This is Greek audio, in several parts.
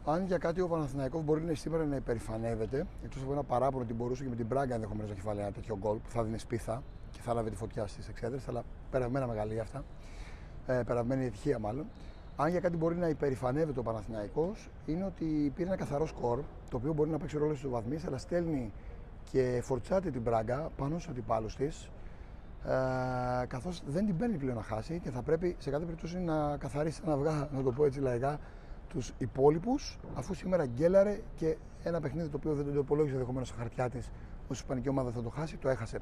Αν για κάτι ο Παναθηναϊκός μπορεί σήμερα να υπερηφανεύεται, εκτός από ένα παράπονο ότι μπορούσε και με την Μπράγκα ενδεχομένως να κεφαλαία ένα τέτοιο γκολ που θα δίνει σπίθα και θα λάβει τη φωτιά στις εξέδρες, αλλά περασμένα μεγαλεία αυτά. Περασμένη ευτυχία μάλλον. Αν για κάτι μπορεί να υπερηφανεύεται ο Παναθηναϊκός, είναι ότι πήρε ένα καθαρό σκορ, το οποίο μπορεί να παίξει ρόλο στους βαθμούς, αλλά στέλνει και φορτσάται την Μπράγκα πάνω στους αντιπάλους της, καθώς δεν την παίρνει πλέον να χάσει και θα πρέπει σε κάθε περίπτωση να καθαρίσει ένα αυγά, να το πω έτσι λαϊκά, τους υπόλοιπους, αφού σήμερα γκέλαρε και ένα παιχνίδι το οποίο δεν το υπολόγιζε ενδεχομένως στα χαρτιά της ως ισπανική ομάδα θα το χάσει, το έχασε.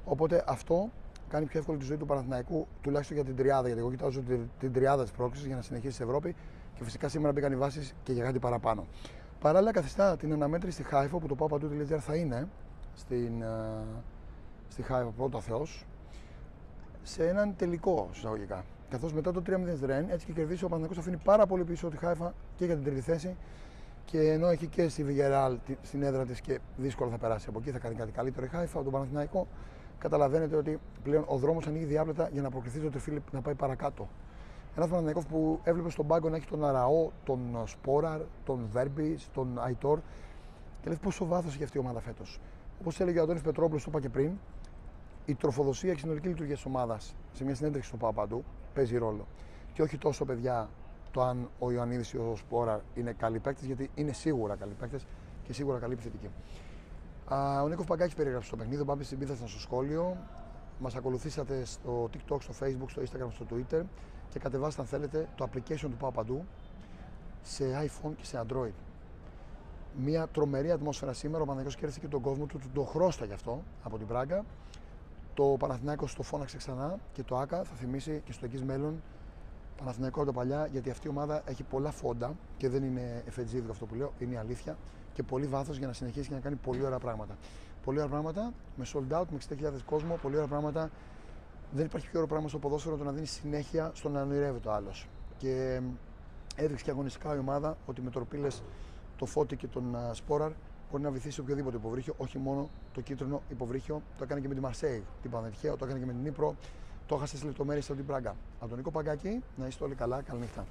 Οπότε αυτό κάνει πιο εύκολη τη ζωή του Παναθηναϊκού, τουλάχιστον για την τριάδα. Γιατί εγώ κοιτάζω την τριάδα της πρόκλησης για να συνεχίσει στην Ευρώπη και φυσικά σήμερα μπήκαν οι βάσεις και για κάτι παραπάνω. Παράλληλα, καθιστά την αναμέτρηση στη Χάιφα που το Papandou.gr θα είναι στη Χάιφα πρώτα Θεός σε έναν τελικό εισαγωγικά. Καθώς μετά το 3-0 Ρεν, έτσι και κερδίσει ο Παναθηναϊκός αφήνει πάρα πολύ πίσω τη Χάιφα και για την τρίτη θέση. Και ενώ έχει και στη Villarreal στην έδρα της και δύσκολα θα περάσει από εκεί, θα κάνει κάτι καλύτερο η Χάιφα, τον Παναθηναϊκό. Καταλαβαίνετε ότι πλέον ο δρόμος ανοίγει διάπλατα για να προκριθεί το Τριφίλιπ να πάει παρακάτω. Ένας Παναθηναϊκός που έβλεπε στον πάγκο να έχει τον Αραώ, τον Σπόραρ, τον Βέρμπιτς, τον Αϊτόρ και λες πόσο βάθος έχει αυτή η ομάδα φέτος. Όπως έλεγε ο Αντώνης Πετρόπουλος, το είπα και πριν, η τροφοδοσία και η συνολική λειτουργία της ομάδας σε μια συνέντευξη στο Παπαντού παίζει ρόλο. Και όχι τόσο, παιδιά, το αν ο Ιωαννίδης ή ο Σπόραρ είναι καλοί παίκτες, γιατί είναι σίγουρα καλοί παίκτες και σίγουρα καλή επιθετική. Ο Νίκος Παγκάκης περιέγραψε το παιχνίδι, ο Μπάμπης Συμπίθας ήταν στο σχόλιο. Μας ακολουθήσατε στο TikTok, στο Facebook, στο Instagram, στο Twitter και κατεβάστε αν θέλετε το application του Παπαντού σε iPhone και σε Android. Μια τρομερή ατμόσφαιρα σήμερα, ο Παναθηναϊκός κέρδισε και τον κόσμο του, το χρώστα γι' αυτό από την Μπράγκα. Το Παναθηναϊκός το φώναξε ξανά και το ΆΚΑ θα θυμίσει και στο εγγύς μέλλον Παναθηναϊκό από τα παλιά, γιατί αυτή η ομάδα έχει πολλά φόντα και δεν είναι εφετζίδικο αυτό που λέω, είναι η αλήθεια και πολύ βάθος για να συνεχίσει και να κάνει πολύ ωραία πράγματα. Πολύ ωραία πράγματα με sold out, με 60.000 κόσμο, πολύ ωραία πράγματα. Δεν υπάρχει πιο ωραίο πράγμα στο ποδόσφαιρο το να δίνει συνέχεια στο να ονειρεύεται ο άλλος. Και έδειξε και αγωνιστικά η ομάδα ότι με τροπίλες το Φώτη και τον Σπόραρ μπορεί να βυθίσει οποιοδήποτε υποβρύχιο, όχι μόνο το κίτρινο υποβρύχιο. Το έκανε και με τη Μαρσέιγ, την Πανετυχαίο, το έκανε και με την Νύπρο. Το έχασε στις λεπτομέρειες από την Μπράγκα. Από τον Νίκο Παγκάκη, να είστε όλοι καλά, καλή νύχτα.